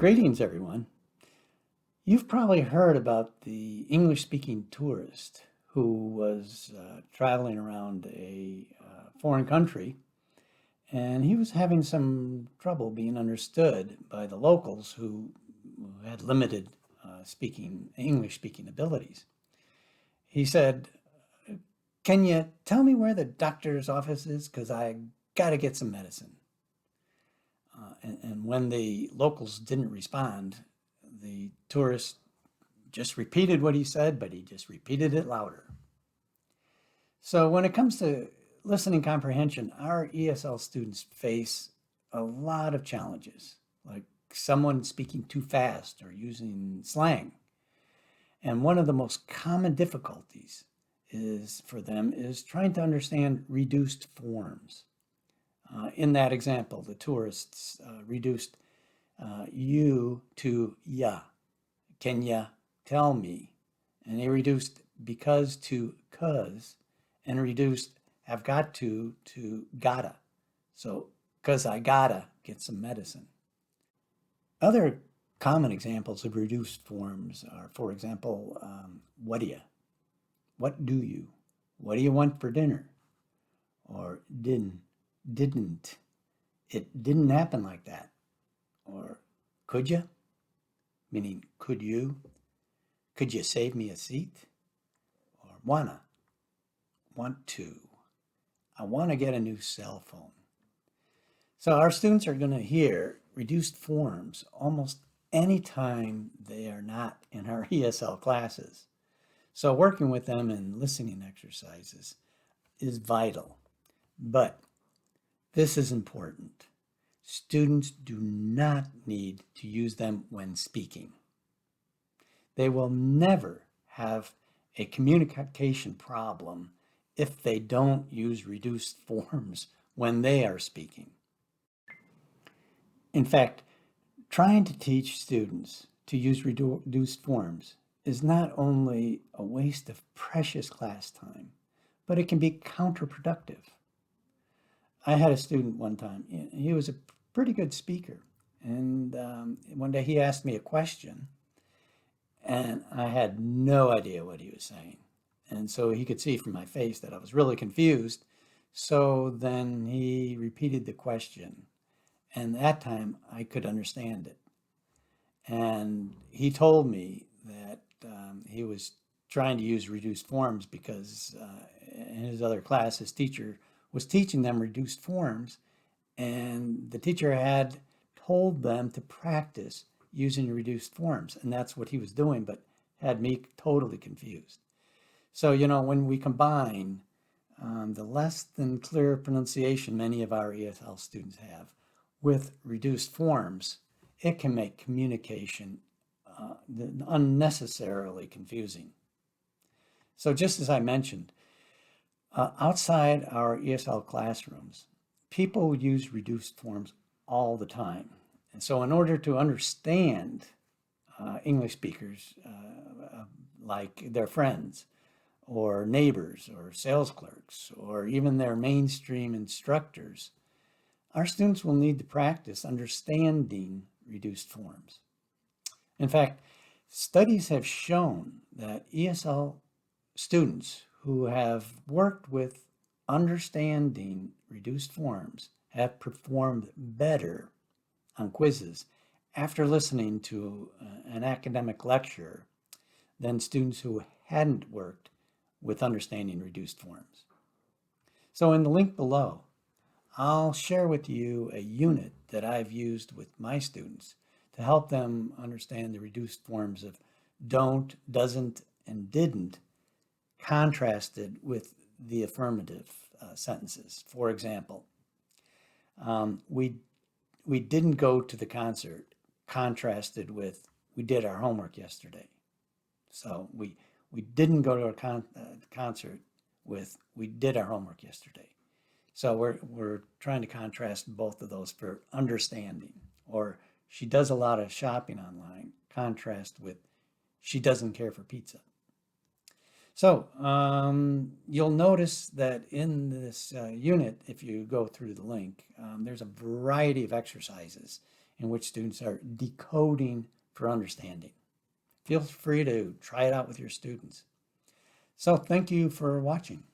Greetings, everyone. You've probably heard about the English-speaking tourist who was traveling around a foreign country, and he was having some trouble being understood by the locals who had limited English-speaking abilities. He said, "Can you tell me where the doctor's office is? Because I got to get some medicine." And when the locals didn't respond, the tourist just repeated what he said, but he just repeated it louder. So when it comes to listening comprehension, our ESL students face a lot of challenges, like someone speaking too fast or using slang. And one of the most common difficulties for them is trying to understand reduced forms. In that example, the tourists reduced you to ya. Can ya tell me? And they reduced because to cuz, and reduced have got to gotta. So, cuz I gotta get some medicine. Other common examples of reduced forms are, for example, what do you? What do you? What do you want for dinner? Or didn't. It didn't happen like that. Or could you? Meaning, could you? Could you save me a seat? Or want to. I want to get a new cell phone. So our students are going to hear reduced forms almost any time they are not in our ESL classes. So working with them in listening exercises is vital. But this is important. Students do not need to use them when speaking. They will never have a communication problem if they don't use reduced forms when they are speaking. In fact, trying to teach students to use reduced forms is not only a waste of precious class time, but it can be counterproductive. I had a student one time, he was a pretty good speaker, and one day he asked me a question, and I had no idea what he was saying. And so he could see from my face that I was really confused. So then he repeated the question, and that time I could understand it. And he told me that he was trying to use reduced forms because in his other class, his teacher was teaching them reduced forms, and the teacher had told them to practice using reduced forms, and that's what he was doing, but had me totally confused. So, when we combine the less than clear pronunciation many of our ESL students have with reduced forms, it can make communication unnecessarily confusing. So just as I mentioned, outside our ESL classrooms, people use reduced forms all the time. And so in order to understand English speakers like their friends or neighbors or sales clerks or even their mainstream instructors, our students will need to practice understanding reduced forms. In fact, studies have shown that ESL students who have worked with understanding reduced forms have performed better on quizzes after listening to an academic lecture than students who hadn't worked with understanding reduced forms. So in the link below, I'll share with you a unit that I've used with my students to help them understand the reduced forms of don't, doesn't, and didn't contrasted with the affirmative sentences. For example, we didn't go to the concert contrasted with we did our homework yesterday. So we didn't go to a concert with we did our homework yesterday. So we're trying to contrast both of those for understanding. Or she does a lot of shopping online, contrast with she doesn't care for pizza. So you'll notice that in this unit, if you go through the link, there's a variety of exercises in which students are decoding for understanding. Feel free to try it out with your students. So thank you for watching.